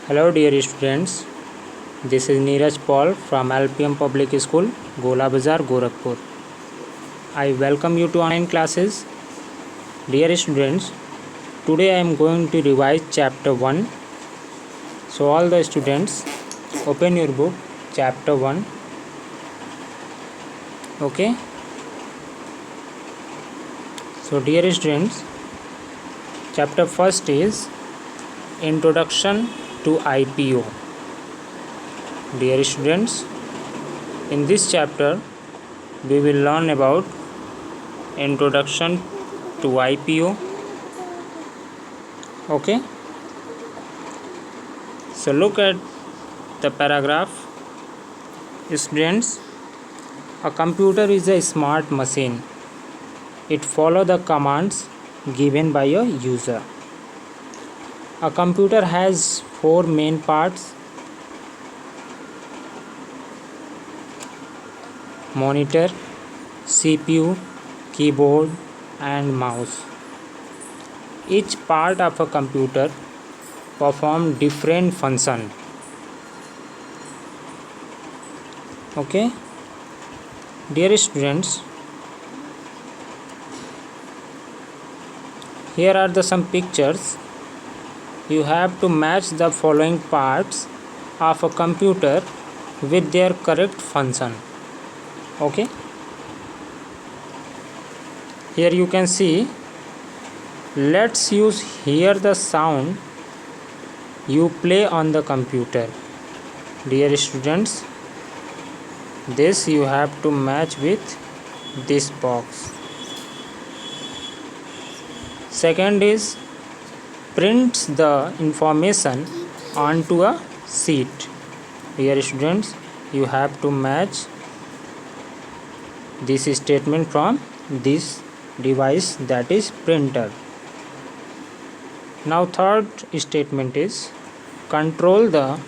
Hello dear students, this is Neeraj Paul from LPM Public School, Gola Bazar, Gorakhpur. I welcome you to online classes. Dear students, today I am going to revise chapter 1. So all the students, open your book, chapter 1. Okay. So dear students, chapter first is Introduction to IPO. Dear students, in this chapter we will learn about introduction to IPO. Okay, so look at the paragraph. Students, a computer is a smart machine. It follows the commands given by a user. A computer has four main parts: monitor, CPU, keyboard and mouse. Each part of a computer performs different functions. Okay, dear students, here are some pictures. You have to match the following parts of a computer with their correct function. Okay, here you can see. Let's hear the sound you play on the computer. Dear students, this you have to match with this box. Second is prints the information onto a sheet. Dear students, you have to match this statement from this device, that is printer. Now third statement is control the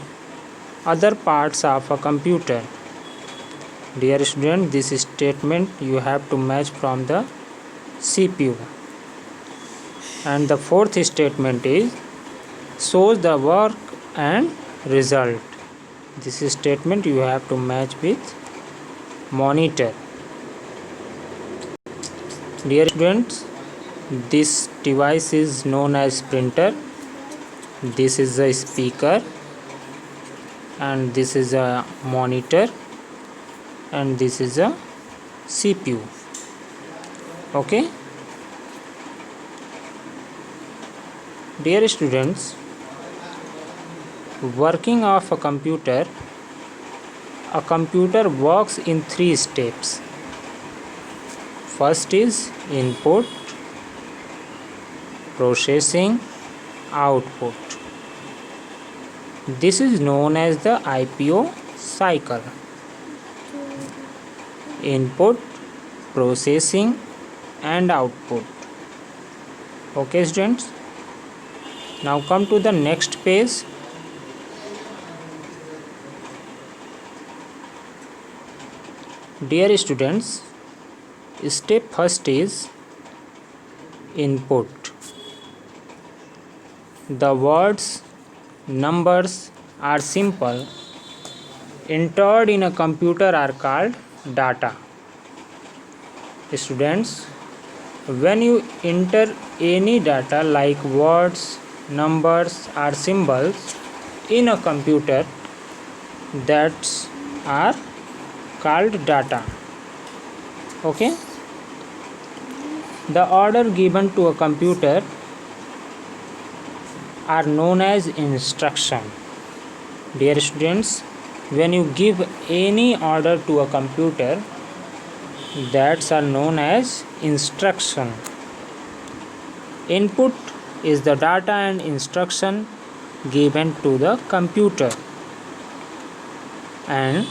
other parts of a computer. Dear student, this statement you have to match from the CPU. And the fourth statement is shows the work and result. This statement you have to match with monitor. Dear students, this device is known as printer. This is a speaker and this is a monitor and this is a CPU. Okay, dear students, working of a computer works in 3 steps. First is input, processing, output. This is known as the IPO cycle. Input, processing and output. Okay students, now come to the next page. Dear students, step first is input. The words, numbers are simple entered in a computer are called data. Students, when you enter any data like words, numbers or symbols in a computer, that are called data. Okay, the order given to a computer are known as instruction. Dear students, when you give any order to a computer, that's are known as instruction. Input is the data and instruction given to the computer, and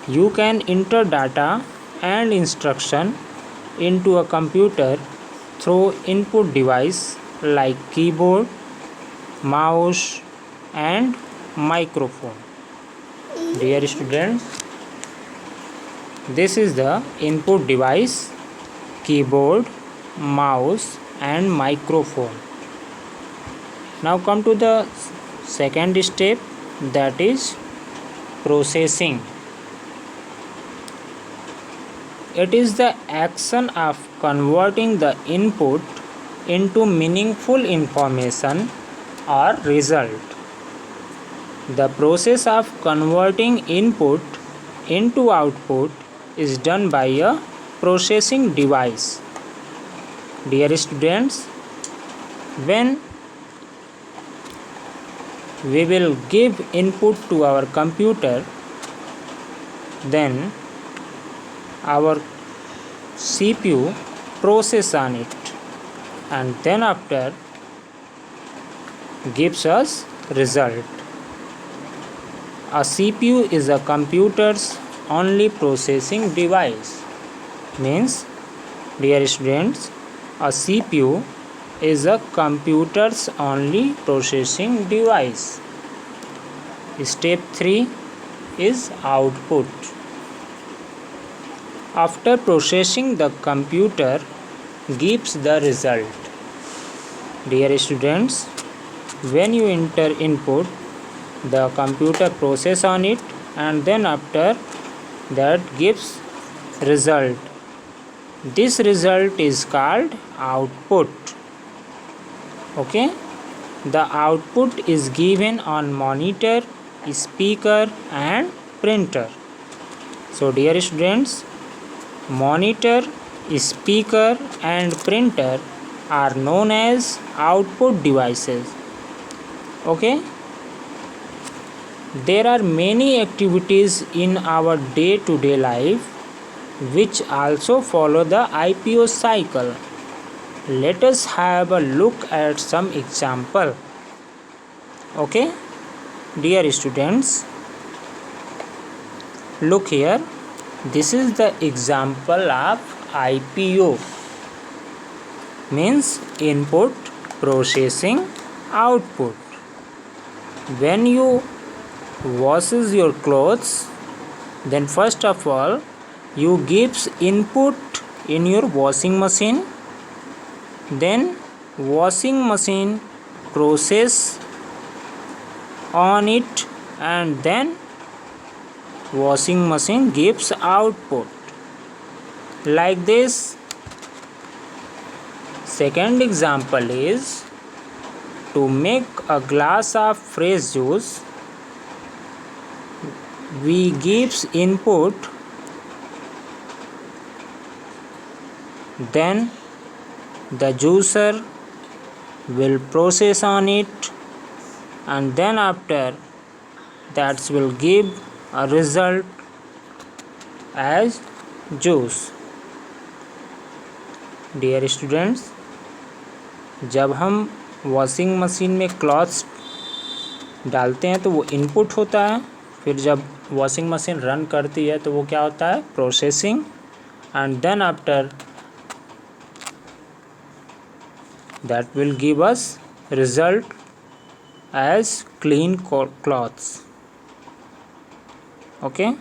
you can enter data and instruction into a computer through input device like keyboard, mouse and microphone. Dear students, this is the input device: keyboard, mouse and microphone. Now come to the second step, that is processing. It is the action of converting the input into meaningful information or result. The process of converting input into output is done by a processing device. Dear students, when we will give input to our computer, then our CPU process on it, and then after gives us result. A CPU is a computer's only processing device. Means, dear students, a CPU is a computer's only processing device. Step 3 is output. After processing, the computer gives the result. Dear students, when you enter input, the computer process on it, and then after that gives result. This result is called output. Okay, the output is given on monitor, speaker and printer. So dear students, monitor, speaker and printer are known as output devices. Okay, there are many activities in our day-to-day life which also follow the IPO cycle. Let us have a look at some example. Okay, dear students, look here. This is the example of IPO. Means input, processing, output. When you washes your clothes, then first of all you gives input in your washing machine, then washing machine process on it, and then washing machine gives output. Like this. Second example is to make a glass of fresh juice. We gives input, then the juicer will process on it, and then after that will give a result as juice. Dear students, जब हम washing machine में clothes डालते हैं तो वो input होता है, फिर जब वॉशिंग मशीन रन करती है तो वो क्या होता है, processing, and then after that will give us result as clean clothes. Okay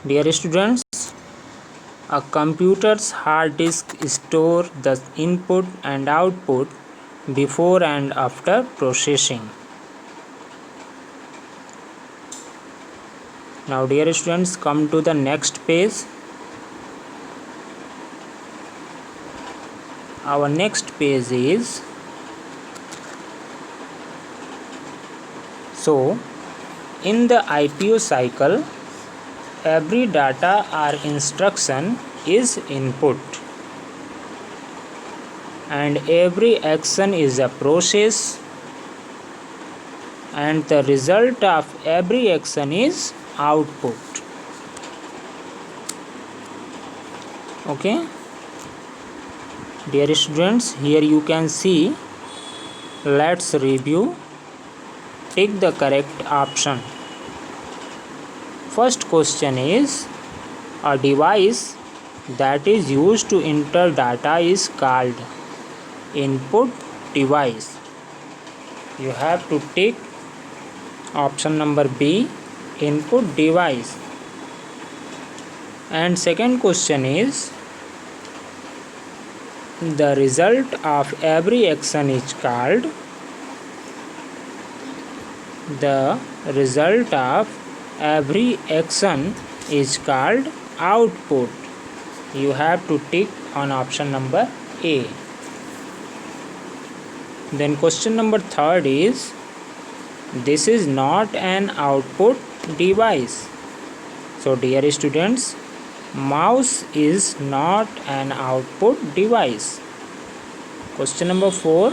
dear students, a computer's hard disk store the input and output before and after processing. Now dear students, come to the next page. Our next page is, so in the IPO cycle, every data or instruction is input and every action is a process, and the result of every action is output. Okay, dear students, here you can see. Let's review. Take the correct option. First question is, a device that is used to enter data is called input device. You have to take option number B, input device. And second question is, the result of every action is called the result of every action is called output. You have to tick on option number A. Then question number 3 is, this is not an output device. So dear students, mouse is not an output device. Question number 4,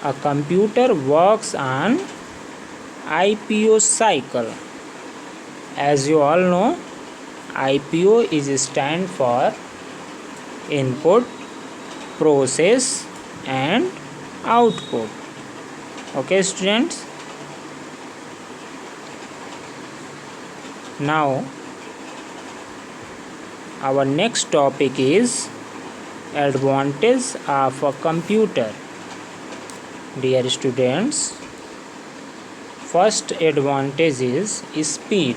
a computer works on IPO cycle. As you all know, IPO is stand for input, process and output. Okay students, now our next topic is advantage of a computer. Dear students, first advantage is speed.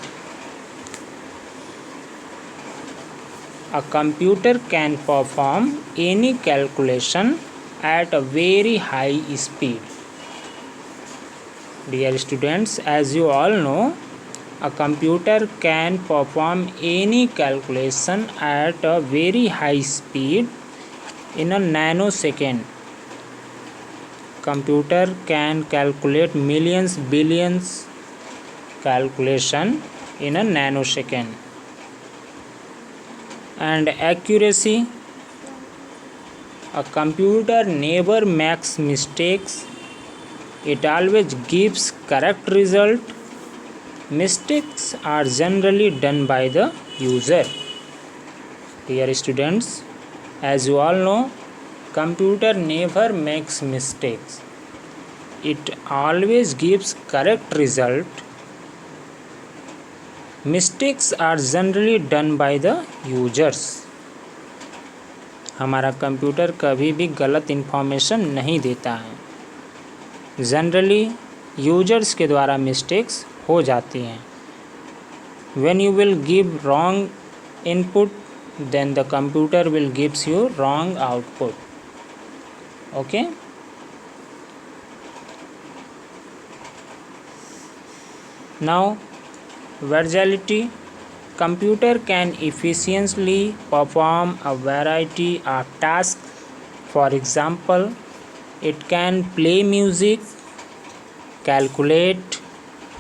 A computer can perform any calculation at a very high speed. Dear students, as you all know, a computer can perform any calculation at a very high speed in a nanosecond. Computer can calculate millions, billions calculation in a nanosecond. And accuracy, a computer never makes mistakes. It always gives correct result. Mistakes are generally done by the user. Dear students, as you all know, computer never makes mistakes. It always gives correct result. Mistakes are generally done by the users. हमारा computer कभी भी गलत information नहीं देता है। Generally users के द्वारा mistakes हो जाती हैं। When you will give wrong input, then the computer will gives you wrong output. Okay? Now, versatility. Computer can efficiently perform a variety of tasks. For example, it can play music, calculate,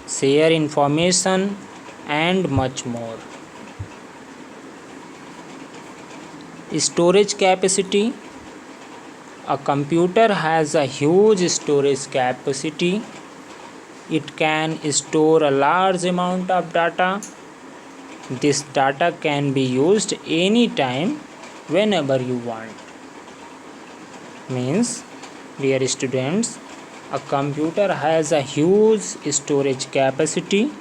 share information, and much more. Storage capacity. A computer has a huge storage capacity. It can store a large amount of data. This data can be used anytime, whenever you want. Means, dear students, a computer has a huge storage capacity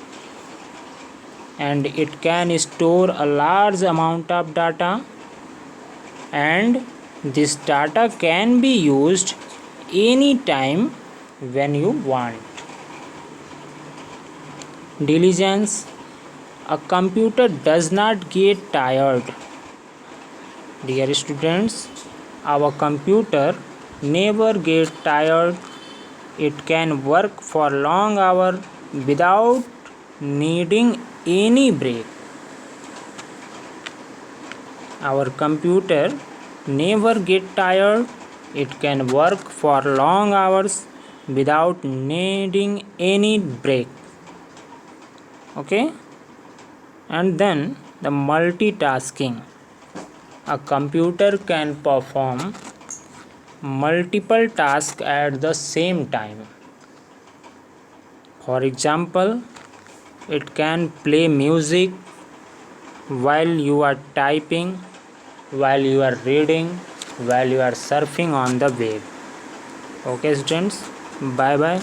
and it can store a large amount of data, and this data can be used anytime when you want. Diligence. A computer does not get tired. Dear students, our computer never gets tired. It can work for long hours without needing any break. Our computer never gets tired. It can work for long hours without needing any break. Okay? And then the multitasking. A computer can perform multiple tasks at the same time. For example, it can play music while you are typing, while you are reading, while you are surfing on the web. Okay students, bye bye.